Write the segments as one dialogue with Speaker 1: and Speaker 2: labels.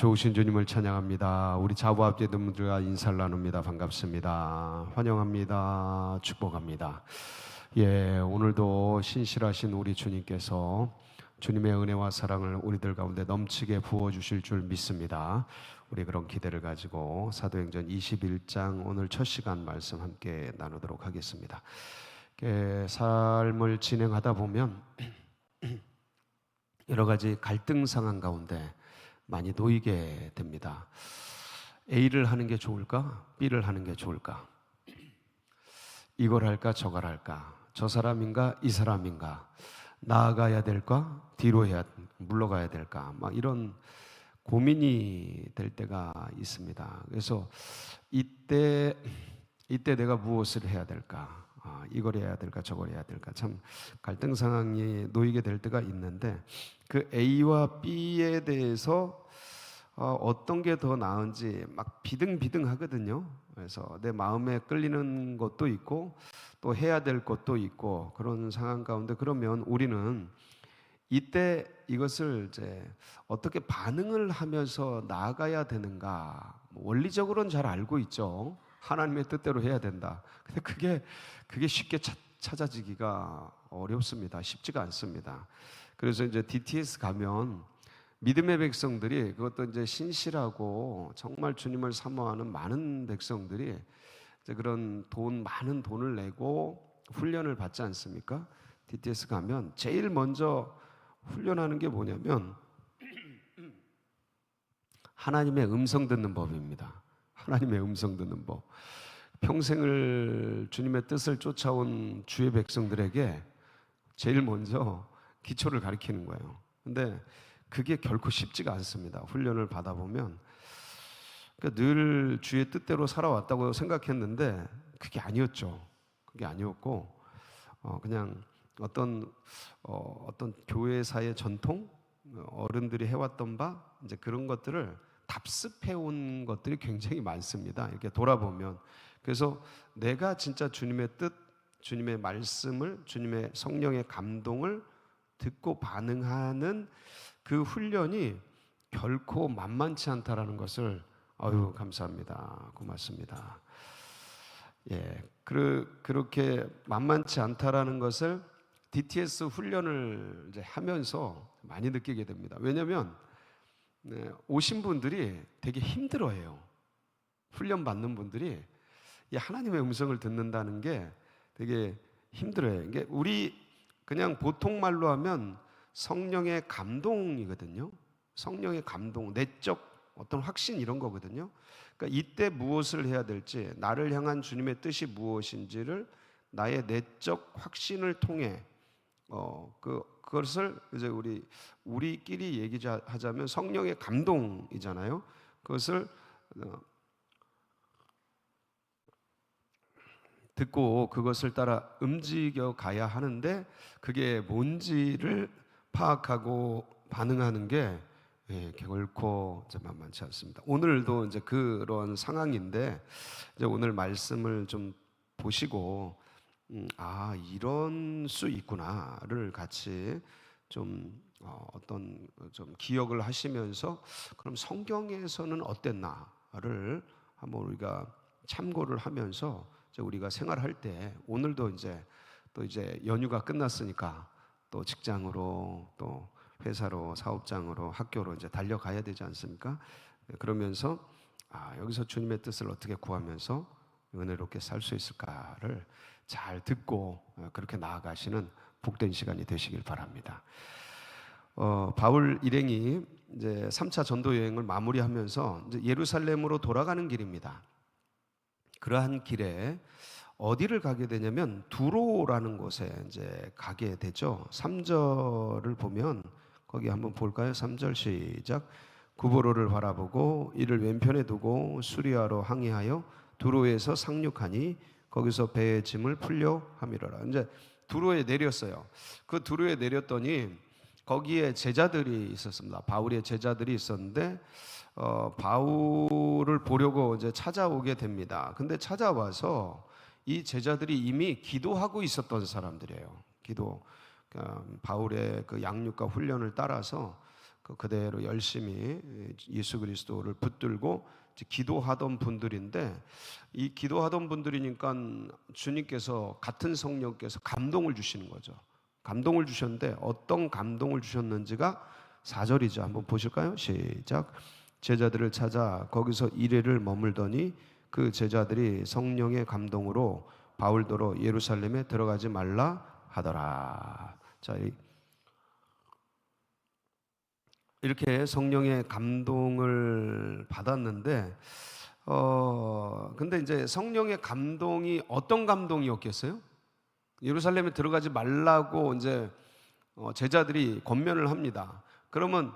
Speaker 1: 좋으신 주님을 찬양합니다. 우리 자부합제들과 인사를 나눕니다. 반갑습니다. 환영합니다. 축복합니다. 오늘도 신실하신 우리 주님께서 주님의 은혜와 사랑을 우리들 가운데 넘치게 부어주실 줄 믿습니다. 우리 그런 기대를 가지고 사도행전 21장 오늘 첫 시간 말씀 함께 나누도록 하겠습니다. 삶을 진행하다 보면 여러 가지 갈등 상황 가운데 많이 놓이게 됩니다. A를 하는 게 좋을까? B를 하는 게 좋을까? 이걸 할까? 저걸 할까? 저 사람인가? 이 사람인가? 나아가야 될까? 뒤로 물러가야 될까? 막 이런 고민이 될 때가 있습니다. 그래서 이때 내가 무엇을 해야 될까? 이걸 해야 될까? 저걸 해야 될까? 참 갈등 상황이 놓이게 될 때가 있는데 그 A와 B에 대해서 어떤 게 더 나은지 막 비등비등하거든요. 그래서 내 마음에 끌리는 것도 있고 또 해야 될 것도 있고 그런 상황 가운데 그러면 우리는 이때 이것을 이제 어떻게 반응을 하면서 나아가야 되는가? 원리적으로는 잘 알고 있죠. 하나님의 뜻대로 해야 된다. 근데 그게 쉽게 찾아지기가 어렵습니다. 쉽지가 않습니다. 그래서 이제 DTS 가면 믿음의 백성들이 그것도 이제 신실하고 정말 주님을 사모하는 많은 백성들이 이제 그런 많은 돈을 내고 훈련을 받지 않습니까? DTS 가면 제일 먼저 훈련하는 게 뭐냐면 하나님의 음성 듣는 법입니다. 하나님의 음성 듣는 법. 평생을 주님의 뜻을 쫓아온 주의 백성들에게 제일 먼저 기초를 가르치는 거예요. 근데 그게 결코 쉽지가 않습니다. 훈련을 받아보면 그러니까 늘 주의 뜻대로 살아왔다고 생각했는데 그게 아니었죠. 그게 아니었고 그냥 어떤 교회사의 전통, 어른들이 해왔던 바 이제 그런 것들을 답습해온 것들이 굉장히 많습니다. 이렇게 돌아보면 그래서 내가 진짜 주님의 뜻, 주님의 말씀을, 주님의 성령의 감동을 듣고 반응하는 그 훈련이 결코 만만치 않다라는 것을 감사합니다. 고맙습니다. 그렇게 만만치 않다라는 것을 DTS 훈련을 이제 하면서 많이 느끼게 됩니다. 왜냐하면 오신 분들이 되게 힘들어해요. 훈련 받는 분들이 이 하나님의 음성을 듣는다는 게 되게 힘들어해요. 이게 우리 그냥 보통 말로 하면 성령의 감동이거든요. 성령의 감동, 내적 어떤 확신 이런 거거든요. 그러니까 이때 무엇을 해야 될지, 나를 향한 주님의 뜻이 무엇인지를 나의 내적 확신을 통해 그것을 이제 우리끼리 얘기하자면 성령의 감동이잖아요. 그것을 듣고 그것을 따라 움직여 가야 하는데 그게 뭔지를 파악하고 반응하는 게 결코 만만치 않습니다. 오늘도 이제 그런 상황인데 이제 오늘 말씀을 좀 보시고 이런 수 있구나를 같이 좀 좀 기억을 하시면서 그럼 성경에서는 어땠나를 한번 우리가 참고를 하면서 우리가 생활할 때 오늘도 또 이제 연휴가 끝났으니까 또 직장으로 또 회사로 사업장으로 학교로 이제 달려가야 되지 않습니까? 그러면서 여기서 주님의 뜻을 어떻게 구하면서 은혜롭게 살 수 있을까를 잘 듣고 그렇게 나아가시는 복된 시간이 되시길 바랍니다. 바울 일행이 이제 3차 전도 여행을 마무리하면서 이제 예루살렘으로 돌아가는 길입니다. 그러한 길에 어디를 가게 되냐면 두로라는 곳에 이제 가게 되죠. 3절을 보면 거기 한번 볼까요? 3절 시작. 구보로를 바라보고 이를 왼편에 두고 수리아로 항해하여 두로에서 상륙하니 거기서 배의 짐을 풀려 함이로라. 이제 두로에 내렸어요. 그 두로에 내렸더니 거기에 제자들이 있었습니다. 바울의 제자들이 있었는데 바울을 보려고 이제 찾아오게 됩니다. 근데 찾아와서 이 제자들이 이미 기도하고 있었던 사람들이에요. 바울의 그 양육과 훈련을 따라서 그대로 열심히 예수 그리스도를 붙들고 기도하던 분들인데, 이 기도하던 분들이니까 주님께서, 같은 성령께서 감동을 주시는 거죠. 감동을 주셨는데 어떤 감동을 주셨는지가 4절이죠. 한번 보실까요? 시작. 제자들을 찾아 거기서 이레를 머물더니 그 제자들이 성령의 감동으로 바울더러 예루살렘에 들어가지 말라 하더라. 자, 이렇게 성령의 감동을 받았는데, 근데 이제 성령의 감동이 어떤 감동이었겠어요? 예루살렘에 들어가지 말라고 이제 제자들이 권면을 합니다. 그러면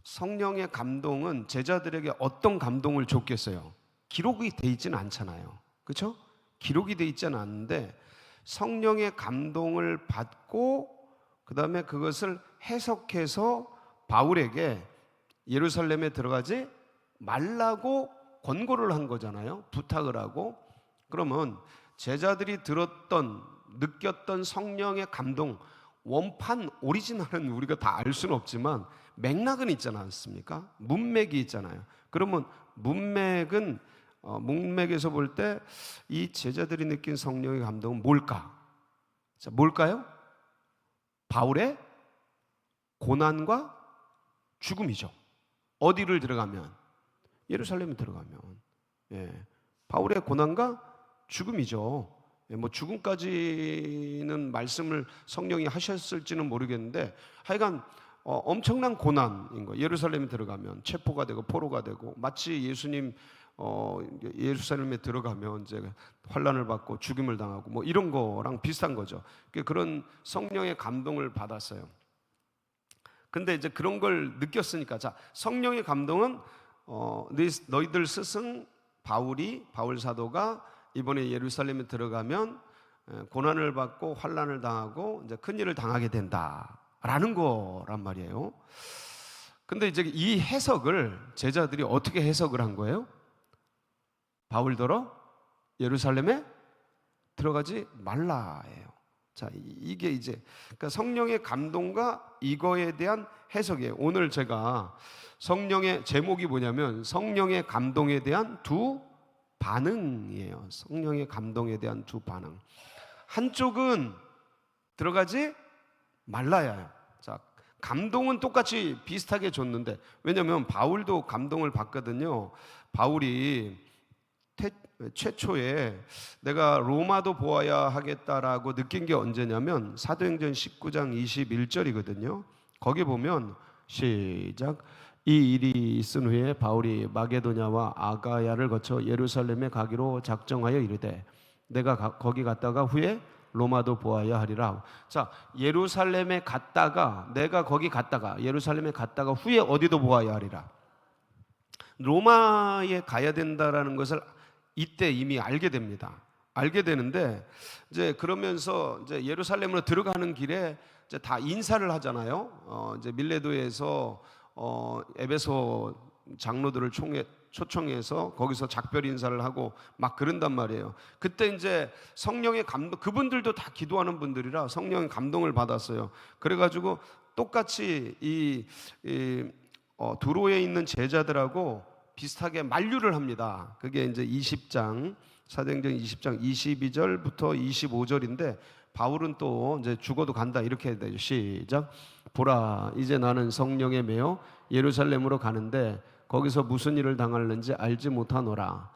Speaker 1: 성령의 감동은 제자들에게 어떤 감동을 줬겠어요? 기록이 돼 있지는 않잖아요. 그렇죠? 기록이 돼 있지는 않는데 성령의 감동을 받고 그 다음에 그것을 해석해서 바울에게 예루살렘에 들어가지 말라고 권고를 한 거잖아요. 부탁을 하고. 그러면 제자들이 들었던, 느꼈던 성령의 감동, 원판 오리지널은 우리가 다 알 수는 없지만 맥락은 있지 않습니까? 문맥이 있잖아요. 그러면 문맥에서 볼 때 이 제자들이 느낀 성령의 감동은 뭘까? 자, 뭘까요? 바울의 고난과 죽음이죠. 어디를 들어가면? 예루살렘에 들어가면. 바울의 고난과 죽음이죠. 뭐 죽음까지는 말씀을 성령이 하셨을지는 모르겠는데 하여간 엄청난 고난인 거예요. 예루살렘에 들어가면 체포가 되고 포로가 되고, 마치 예수님 예루살렘에 들어가면 이제 환난을 받고 죽임을 당하고 뭐 이런 거랑 비슷한 거죠. 그런 성령의 감동을 받았어요. 근데 이제 그런 걸 느꼈으니까, 자, 성령의 감동은 너희들 스승 바울 사도가 이번에 예루살렘에 들어가면 고난을 받고 환난을 당하고 이제 큰일을 당하게 된다라는 거란 말이에요. 근데 이제 이 해석을 제자들이 어떻게 해석을 한 거예요? 바울더러 예루살렘에 들어가지 말라예요. 자, 이게 이제 그러니까 성령의 감동과 이거에 대한 해석이에요. 오늘 제가 성령의 제목이 뭐냐면 성령의 감동에 대한 두 반응이에요. 성령의 감동에 대한 두 반응. 한쪽은 들어가지 말라야. 자, 감동은 똑같이 비슷하게 줬는데, 왜냐하면 바울도 감동을 받거든요. 바울이 최초에 내가 로마도 보아야 하겠다라고 느낀 게 언제냐면 사도행전 19장 21절이거든요. 거기 보면 시작. 이 일이 있은 후에 바울이 마게도냐와 아가야를 거쳐 예루살렘에 가기로 작정하여 이르되 내가 거기 갔다가 후에 로마도 보아야 하리라. 자, 예루살렘에 갔다가, 내가 거기 갔다가, 예루살렘에 갔다가 후에 어디도 보아야 하리라. 로마에 가야 된다라는 것을 이때 이미 알게 됩니다. 알게 되는데 이제 그러면서 이제 예루살렘으로 들어가는 길에 이제 다 인사를 하잖아요. 이제 밀레도에서 에베소 장로들을 초청해서 거기서 작별 인사를 하고 막 그런단 말이에요. 그때 이제 성령의 감동, 그분들도 다 기도하는 분들이라 성령의 감동을 받았어요. 그래가지고 똑같이 두로에 있는 제자들하고 비슷하게 만류를 합니다. 그게 이제 20장, 사도행전 20장 22절부터 25절인데 바울은 또 이제 죽어도 간다 이렇게 해야 되죠. 시작. 보라, 이제 나는 성령에 매여 예루살렘으로 가는데 거기서 무슨 일을 당할는지 알지 못하노라.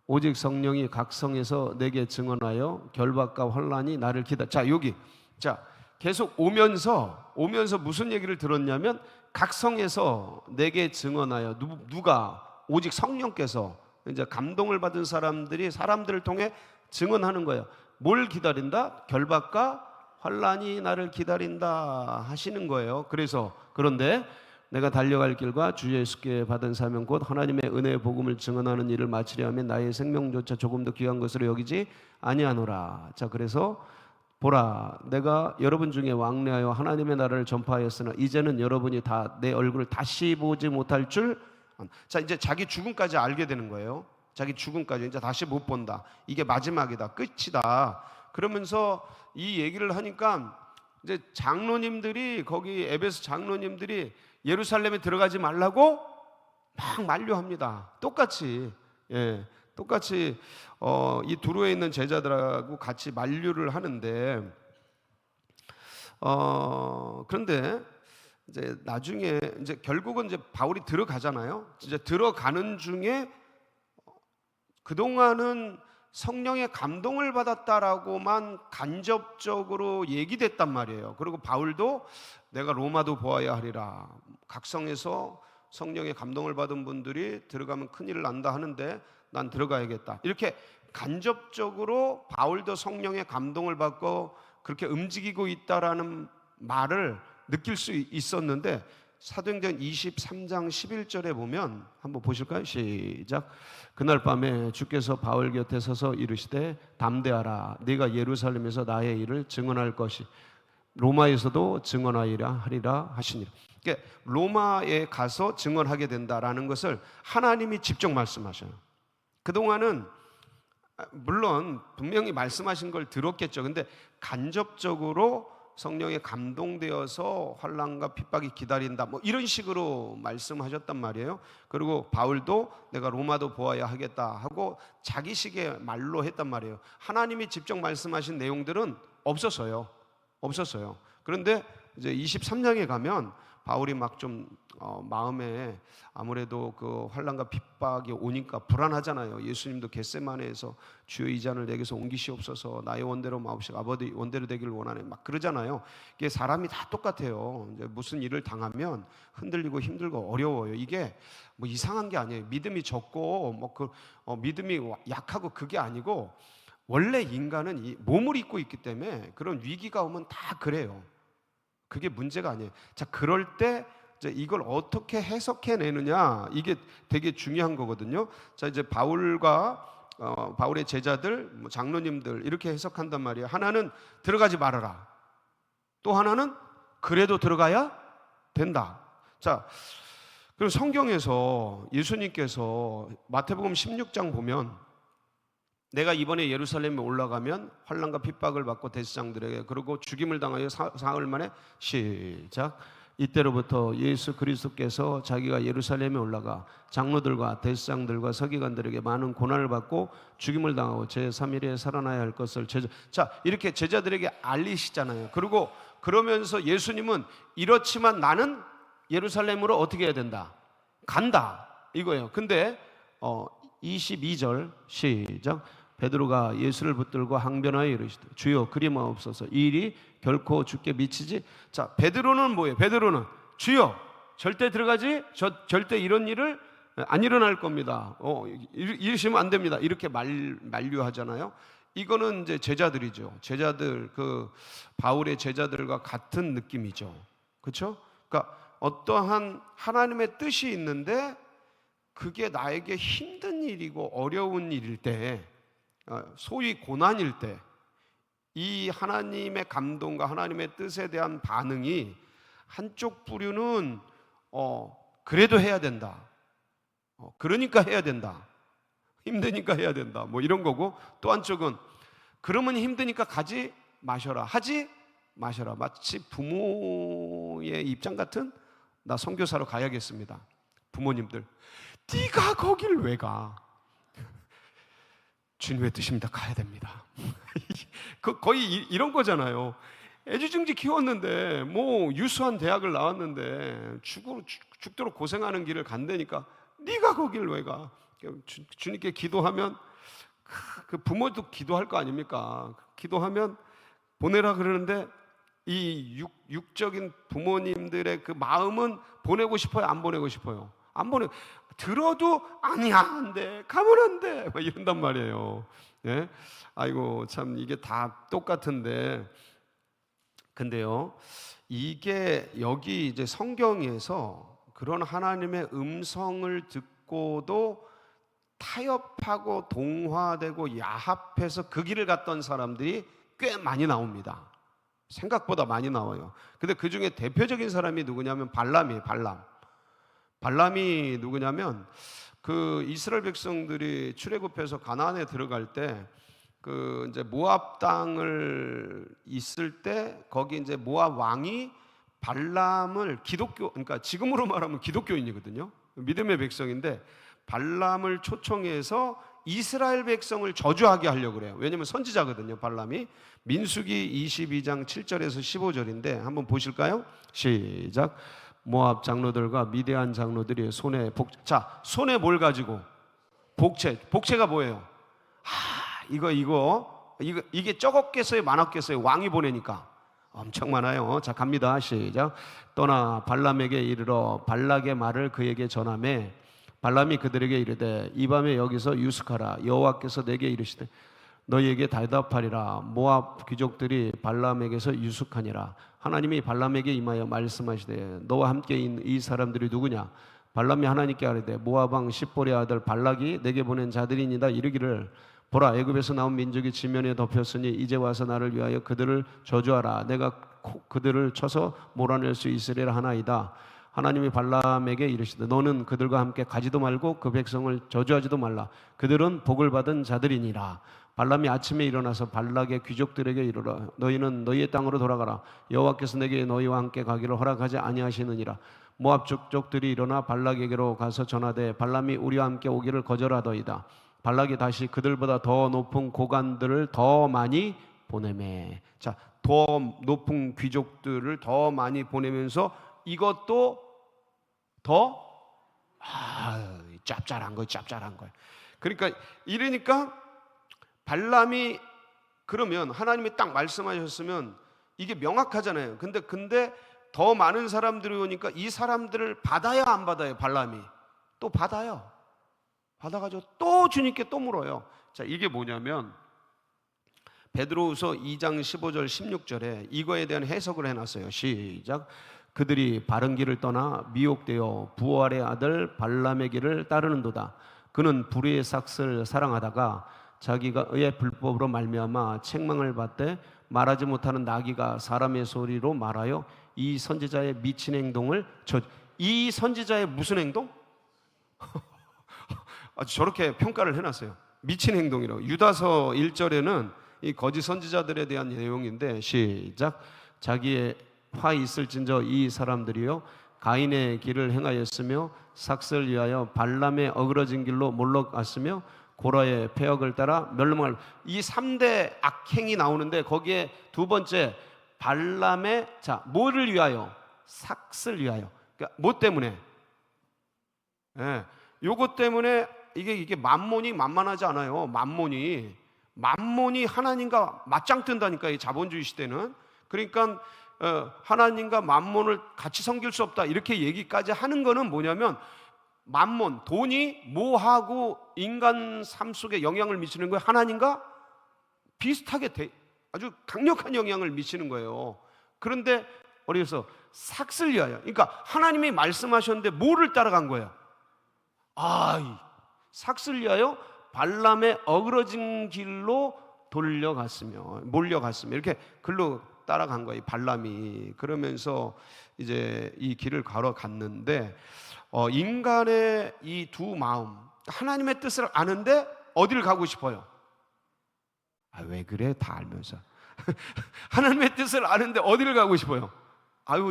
Speaker 1: 오직 성령이 각 성에서 내게 증언하여 결박과 환난이 나를 기다. 자, 여기 자 계속 오면서 무슨 얘기를 들었냐면 각 성에서 내게 증언하여, 누가? 오직 성령께서 이제 감동을 받은 사람들을 통해 증언하는 거예요. 뭘 기다린다? 결박과 환난이 나를 기다린다 하시는 거예요. 그런데 내가 달려갈 길과 주 예수께 받은 사명 곧 하나님의 은혜의 복음을 증언하는 일을 마치려 하면 나의 생명조차 조금 더 귀한 것으로 여기지 아니하노라. 자, 그래서 보라, 내가 여러분 중에 왕래하여 하나님의 나라를 전파하였으나 이제는 여러분이 다 내 얼굴을 다시 보지 못할 줄. 자, 이제 자기 죽음까지 알게 되는 거예요. 자기 죽음까지 이제 다시 못 본다. 이게 마지막이다. 끝이다. 그러면서 이 얘기를 하니까 이제 장로님들이, 거기 에베소 장로님들이 예루살렘에 들어가지 말라고 막 만류합니다. 똑같이 똑같이 이 두로에 있는 제자들하고 같이 만류를 하는데 그런데 이제 나중에 이제 결국은 이제 바울이 들어가잖아요. 이제 들어가는 중에 그동안은 성령의 감동을 받았다라고만 간접적으로 얘기됐단 말이에요. 그리고 바울도 내가 로마도 보아야 하리라. 각성에서 성령의 감동을 받은 분들이 들어가면 큰일을 난다 하는데 난 들어가야겠다. 이렇게 간접적으로 바울도 성령의 감동을 받고 그렇게 움직이고 있다라는 말을 느낄 수 있었는데 사도행전 23장 11절에 보면 한번 보실까요? 시작. 그날 밤에 주께서 바울 곁에 서서 이르시되 담대하라. 네가 예루살렘에서 나의 일을 증언할 것이 로마에서도 증언하리라 하시니라. 그러니까 로마에 가서 증언하게 된다라는 것을 하나님이 직접 말씀하셔요. 그동안은 물론 분명히 말씀하신 걸 들었겠죠. 근데 간접적으로 성령에 감동되어서 환난과 핍박이 기다린다 뭐 이런 식으로 말씀하셨단 말이에요. 그리고 바울도 내가 로마도 보아야 하겠다 하고 자기식의 말로 했단 말이에요. 하나님이 직접 말씀하신 내용들은 없었어요. 그런데 이제 23장에 가면 바울이 막 좀 마음에 아무래도 그 환난과 핍박이 오니까 불안하잖아요. 예수님도 겟세마네에서 주여 이 잔을 내게서 옮기시옵소서 나의 원대로 마옵시고 아버지 원대로 되기를 원하네 막 그러잖아요. 이게 사람이 다 똑같아요. 이제 무슨 일을 당하면 흔들리고 힘들고 어려워요. 이게 뭐 이상한 게 아니에요. 믿음이 적고 뭐 믿음이 약하고 그게 아니고 원래 인간은 이 몸을 입고 있기 때문에 그런 위기가 오면 다 그래요. 그게 문제가 아니에요. 자, 그럴 때 이제 이걸 어떻게 해석해내느냐 이게 되게 중요한 거거든요. 자, 이제 바울과 바울의 제자들, 장로님들 이렇게 해석한단 말이에요. 하나는 들어가지 말아라. 또 하나는 그래도 들어가야 된다. 자, 그리고 성경에서 예수님께서 마태복음 16장 보면 내가 이번에 예루살렘에 올라가면 환난과 핍박을 받고 대제사장들에게 그리고 죽임을 당하여 사흘 만에 시작. 이때로부터 예수 그리스도께서 자기가 예루살렘에 올라가 장로들과 대제사장들과 서기관들에게 많은 고난을 받고 죽임을 당하고 제3일에 살아나야 할 것을 자 이렇게 제자들에게 알리시잖아요. 그리고 그러면서 예수님은 이렇지만 나는 예루살렘으로 어떻게 해야 된다? 간다 이거예요. 근데 22절 시작. 베드로가 예수를 붙들고 항변하여 이르시되 주여 그리 마옵소서 이 일이 결코 주께 미치지. 자, 베드로는 뭐예요? 베드로는 주여 절대 들어가지 절대 이런 일을 안 일어날 겁니다. 이러시면 안 됩니다. 이렇게 만류하잖아요. 이거는 이제 제자들이죠. 제자들 그 바울의 제자들과 같은 느낌이죠. 그렇죠? 그러니까 어떠한 하나님의 뜻이 있는데 그게 나에게 힘든 일이고 어려운 일일 때 소위 고난일 때 이 하나님의 감동과 하나님의 뜻에 대한 반응이 한쪽 부류는 그래도 해야 된다. 그러니까 해야 된다. 힘드니까 해야 된다. 뭐 이런 거고 또 한쪽은 그러면 힘드니까 가지 마셔라. 하지 마셔라. 마치 부모의 입장 같은 나 선교사로 가야겠습니다. 부모님들 네가 거길 왜 가? 주님의 뜻입니다. 가야 됩니다. 거의 이런 거잖아요. 애지중지 키웠는데 뭐 유수한 대학을 나왔는데 죽도록 고생하는 길을 간다니까 네가 거길 왜 가? 주님께 기도하면 그 부모도 기도할 거 아닙니까? 기도하면 보내라 그러는데 이 육적인 부모님들의 그 마음은 보내고 싶어요? 안 보내고 싶어요? 안 보내. 들어도 아니야 안 돼 가면 안 돼 막 이런단 말이에요. 예? 아이고 참 이게 다 똑같은데 근데요 이게 여기 이제 성경에서 그런 하나님의 음성을 듣고도 타협하고 동화되고 야합해서 그 길을 갔던 사람들이 꽤 많이 나옵니다. 생각보다 많이 나와요. 근데 그 중에 대표적인 사람이 누구냐면 발람이에요. 발람이 누구냐면 그 이스라엘 백성들이 출애굽해서 가나안에 들어갈 때 그 이제 모압 땅을 있을 때 거기 이제 모압 왕이 발람을 그러니까 지금으로 말하면 기독교인이거든요. 믿음의 백성인데 발람을 초청해서 이스라엘 백성을 저주하게 하려고 그래요. 왜냐하면 선지자거든요, 발람이. 민수기 22장 7절에서 15절인데 한번 보실까요? 시작. 모압 장로들과 미디안 장로들이 손에 손에 뭘 가지고? 복채가 뭐예요? 이게 적었겠어요, 많았겠어요? 왕이 보내니까 엄청 많아요. 자, 갑니다. 시작. 떠나 발람에게 이르러 발락의 말을 그에게 전하매 발람이 그들에게 이르되 이 밤에 여기서 유숙하라. 여호와께서 내게 이르시되 너희에게 대답하리라. 모압 귀족들이 발람에게서 유숙하니라. 하나님이 발람에게 임하여 말씀하시되 너와 함께 있는 이 사람들이 누구냐? 발람이 하나님께 아뢰되 모압 왕 십볼의 아들 발락이 내게 보낸 자들이니라. 이르기를 보라, 애굽에서 나온 민족이 지면에 덮였으니 이제 와서 나를 위하여 그들을 저주하라. 내가 그들을 쳐서 몰아낼 수 있으리라 하나이다. 하나님이 발람에게 이르시되 너는 그들과 함께 가지도 말고 그 백성을 저주하지도 말라. 그들은 복을 받은 자들이니라. 발람이 아침에 일어나서 발락의 귀족들에게 이르러 너희는 너희의 땅으로 돌아가라. 여호와께서 내게 너희와 함께 가기를 허락하지 아니하시느니라. 모압 족족들이 일어나 발락에게로 가서 전하되 발람이 우리와 함께 오기를 거절하더이다. 발락이 다시 그들보다 더 높은 고관들을 더 많이 보내매. 자, 더 높은 귀족들을 더 많이 보내면서 이것도 더 짭짤한 거예요. 그러니까 이러니까 발람이 그러면 하나님이 딱 말씀하셨으면 이게 명확하잖아요. 근데 더 많은 사람들이 오니까 이 사람들을 받아야 안 받아요? 발람이 또 받아요. 받아가지고 또 주님께 또 물어요. 자, 이게 뭐냐면 베드로후서 2장 15절 16절에 이거에 대한 해석을 해놨어요. 시작. 그들이 바른 길을 떠나 미혹되어 부활의 아들 발람의 길을 따르는도다. 그는 불의의 삭슬 사랑하다가 자기가 의의 불법으로 말미암아 책망을 받되 말하지 못하는 나귀가 사람의 소리로 말하여 이 선지자의 미친 행동을 이 선지자의 무슨 행동? 아주 저렇게 평가를 해놨어요. 미친 행동이라고. 유다서 1절에는 이 거짓 선지자들에 대한 내용인데 시작. 자기의 화 있을진저 이 사람들이요 가인의 길을 행하였으며 삭슬 위하여 발람의 어그러진 길로 몰러갔으며 고라의 폐역을 따라 멸망을. 이 3대 악행이 나오는데 거기에 두 번째 발람의 뭐를 위하여? 삭슬 위하여. 그러니까 뭐 때문에? 요것 때문에 이게 만몬이 만만하지 않아요. 만몬이 하나님과 맞짱 뜬다니까, 이 자본주의 시대는. 그러니까 하나님과 만몬을 같이 섬길 수 없다 이렇게 얘기까지 하는 거는 뭐냐면 만몬, 돈이 뭐하고 인간 삶 속에 영향을 미치는 거예요? 하나님과 비슷하게 아주 강력한 영향을 미치는 거예요. 그런데 어디서 삭슬 위하여, 그러니까 하나님이 말씀하셨는데 뭐를 따라간 거예요? 삭슬 위하여 발람의 어그러진 길로 몰려갔으며 이렇게 글로 따라간 거예요, 발람이. 그러면서 이제 이 길을 걸어갔는데 인간의 이 두 마음, 하나님의 뜻을 아는데 어디를 가고 싶어요? 왜 그래? 다 알면서 하나님의 뜻을 아는데 어디를 가고 싶어요?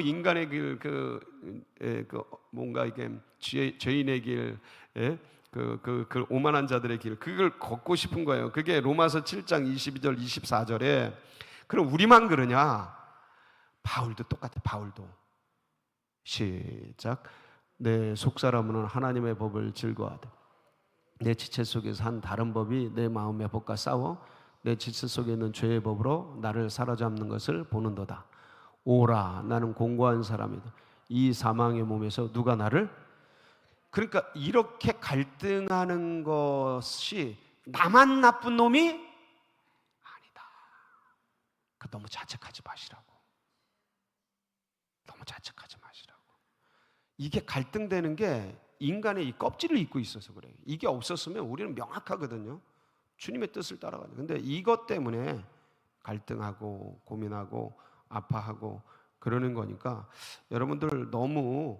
Speaker 1: 인간의 길, 뭔가 이게 죄인의 길, 그 오만한 자들의 길, 그걸 걷고 싶은 거예요. 그게 로마서 7장 22절 24절에 그럼 우리만 그러냐? 바울도 똑같아. 바울도 시작. 내 속사람은 하나님의 법을 즐거워하되 내 지체 속에서 한 다른 법이 내 마음의 법과 싸워 내 지체 속에 있는 죄의 법으로 나를 사로잡는 것을 보는도다. 오라, 나는 공고한 사람이다. 이 사망의 몸에서 누가 나를. 그러니까 이렇게 갈등하는 것이 나만 나쁜 놈이 아니다. 너무 자책하지 마시라고. 이게 갈등되는 게 인간의 이 껍질을 입고 있어서 그래요. 이게 없었으면 우리는 명확하거든요. 주님의 뜻을 따라가죠. 근데 이것 때문에 갈등하고 고민하고 아파하고 그러는 거니까 여러분들 너무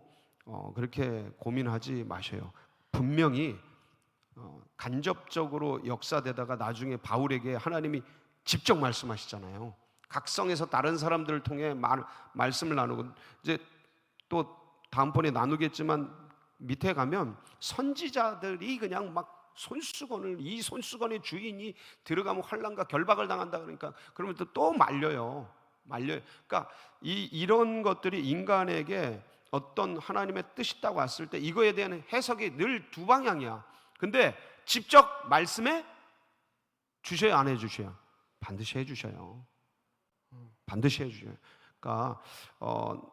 Speaker 1: 그렇게 고민하지 마셔요. 분명히 간접적으로 역사되다가 나중에 바울에게 하나님이 직접 말씀하시잖아요. 각성해서 다른 사람들을 통해 말씀을 나누고, 이제 또 다음번에 나누겠지만 밑에 가면 선지자들이 그냥 막 이 손수건의 주인이 들어가면 환난과 결박을 당한다 그러니까 그러면 또 말려요. 그러니까 이런 것들이 인간에게 어떤 하나님의 뜻이 있다고 왔을 때 이거에 대한 해석이 늘 두 방향이야. 근데 직접 말씀에 주셔야 안 해주셔야? 반드시 해주셔요. 반드시 해주셔요. 그러니까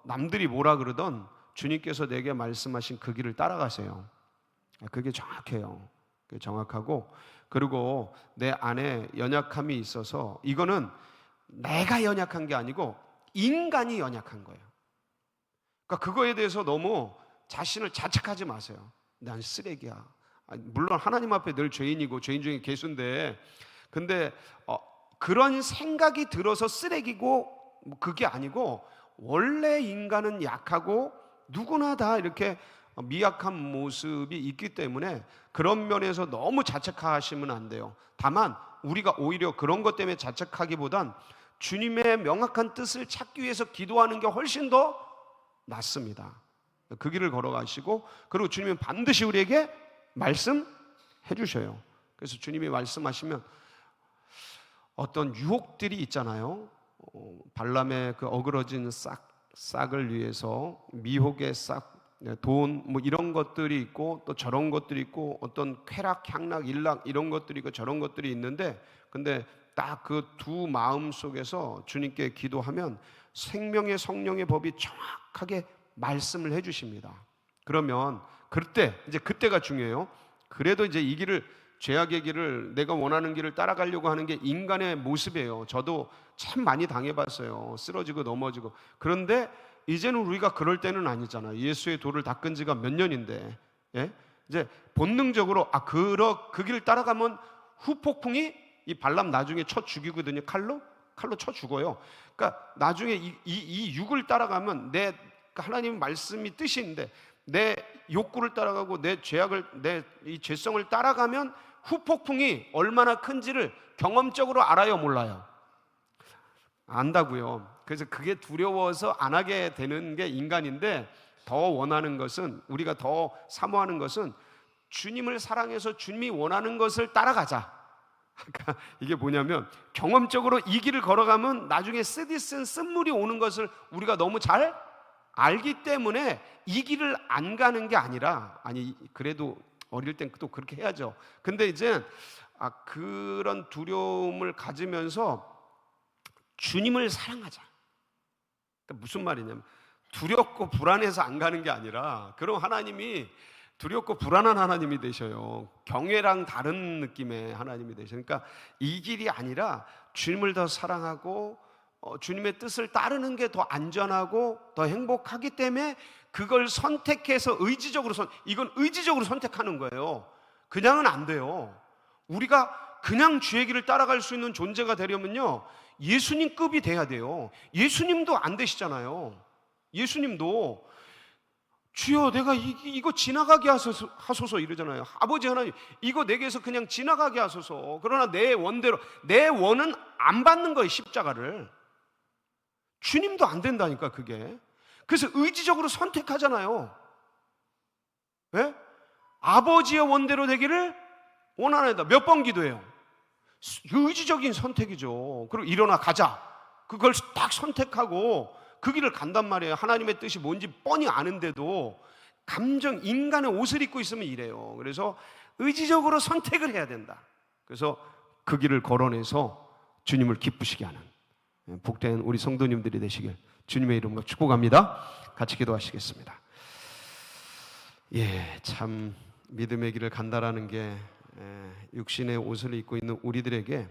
Speaker 1: 남들이 뭐라 그러던 주님께서 내게 말씀하신 그 길을 따라가세요. 그게 정확해요. 그게 정확하고, 그리고 내 안에 연약함이 있어서 이거는 내가 연약한 게 아니고 인간이 연약한 거예요. 그러니까 그거에 대해서 너무 자신을 자책하지 마세요. 난 쓰레기야. 물론 하나님 앞에 늘 죄인이고 죄인 중에 괴수인데, 근데 그런 생각이 들어서 쓰레기고 그게 아니고, 원래 인간은 약하고 누구나 다 이렇게 미약한 모습이 있기 때문에 그런 면에서 너무 자책하시면 안 돼요. 다만 우리가 오히려 그런 것 때문에 자책하기보단 주님의 명확한 뜻을 찾기 위해서 기도하는 게 훨씬 더 낫습니다. 그 길을 걸어가시고, 그리고 주님은 반드시 우리에게 말씀해 주셔요. 그래서 주님이 말씀하시면 어떤 유혹들이 있잖아요. 발람의 그 어그러진 싹을 위해서 미혹의 싹, 돈 뭐 이런 것들이 있고 또 저런 것들이 있고 어떤 쾌락, 향락, 일락 이런 것들이 있고 저런 것들이 있는데, 근데 딱 그 두 마음 속에서 주님께 기도하면 생명의 성령의 법이 정확하게 말씀을 해주십니다. 그러면 그때가 중요해요. 그래도 이제 이 길을, 죄악의 길을, 내가 원하는 길을 따라가려고 하는 게 인간의 모습이에요. 저도 참 많이 당해봤어요. 쓰러지고 넘어지고. 그런데 이제는 우리가 그럴 때는 아니잖아요. 예수의 도를 닦은 지가 몇 년인데, 예? 이제 본능적으로 그 길을 따라가면 후폭풍이, 이 발람 나중에 쳐 죽이거든요. 칼로 쳐 죽어요. 그러니까 나중에 이 육을 따라가면 하나님 말씀이 뜻이 있는데 내 욕구를 따라가고 내 이 죄성을 따라가면 후폭풍이 얼마나 큰지를 경험적으로 알아요, 몰라요? 안다고요. 그래서 그게 두려워서 안 하게 되는 게 인간인데, 더 원하는 것은, 우리가 더 사모하는 것은 주님을 사랑해서 주님이 원하는 것을 따라가자. 그러니까 이게 뭐냐면, 경험적으로 이 길을 걸어가면 나중에 쓰디쓴 쓴물이 오는 것을 우리가 너무 잘 알기 때문에 이 길을 안 가는 게 아니라, 그래도 어릴 땐 또 그렇게 해야죠. 근데 이제 그런 두려움을 가지면서 주님을 사랑하자. 그러니까 무슨 말이냐면, 두렵고 불안해서 안 가는 게 아니라, 그럼 하나님이 두렵고 불안한 하나님이 되셔요. 경외랑 다른 느낌의 하나님이 되셔요. 그러니까 이 길이 아니라 주님을 더 사랑하고 주님의 뜻을 따르는 게 더 안전하고 더 행복하기 때문에 그걸 선택해서 이건 의지적으로 선택하는 거예요. 그냥은 안 돼요. 우리가 그냥 주의 길을 따라갈 수 있는 존재가 되려면요, 예수님급이 돼야 돼요. 예수님도 안 되시잖아요. 예수님도 주여 내가 이거 지나가게 하소서 이러잖아요. 아버지 하나님, 이거 내게서 그냥 지나가게 하소서. 그러나 내 원대로, 내 원은 안 받는 거예요, 십자가를. 주님도 안 된다니까 그게. 그래서 의지적으로 선택하잖아요. 네? 아버지의 원대로 되기를 원하나이다. 몇 번 기도해요? 의지적인 선택이죠. 그리고 일어나 가자, 그걸 딱 선택하고 그 길을 간단 말이에요. 하나님의 뜻이 뭔지 뻔히 아는데도 인간의 옷을 입고 있으면 이래요. 그래서 의지적으로 선택을 해야 된다. 그래서 그 길을 걸어내서 주님을 기쁘시게 하는 복된 우리 성도님들이 되시길 주님의 이름으로 축복합니다. 같이 기도하시겠습니다. 참 믿음의 길을 간다라는 게 육신의 옷을 입고 있는 우리들에게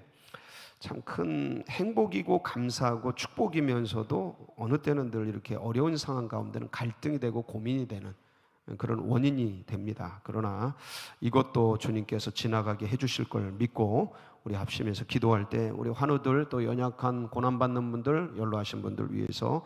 Speaker 1: 참 큰 행복이고 감사하고 축복이면서도 어느 때는 늘 이렇게 어려운 상황 가운데는 갈등이 되고 고민이 되는 그런 원인이 됩니다. 그러나 이것도 주님께서 지나가게 해주실 걸 믿고 우리 합심해서 기도할 때 우리 환우들, 또 연약한 고난받는 분들, 연로하신 분들 위해서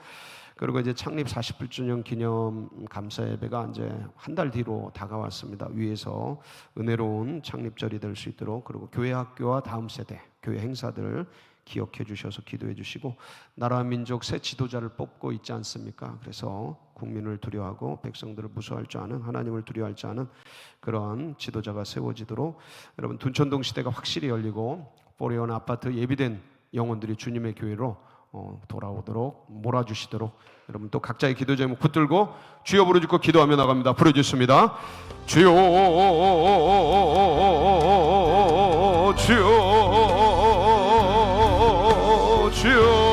Speaker 1: 그리고 이제 창립 40주년 기념 감사 예배가 이제 한 달 뒤로 다가왔습니다. 위에서 은혜로운 창립절이 될 수 있도록, 그리고 교회 학교와 다음 세대 교회 행사들 기억해 주셔서 기도해 주시고, 나라 민족 새 지도자를 뽑고 있지 않습니까? 그래서 국민을 두려워하고 백성들을 무서워할 줄 아는, 하나님을 두려워할 줄 아는 그런 지도자가 세워지도록, 여러분 둔천동 시대가 확실히 열리고 포레온 아파트 예비된 영혼들이 주님의 교회로 돌아오도록 몰아주시도록, 여러분 또 각자의 기도 제목 붙들고 주여 부르짖고 기도하며 나갑니다. 부르짖습니다. 주여, 주여, 주여.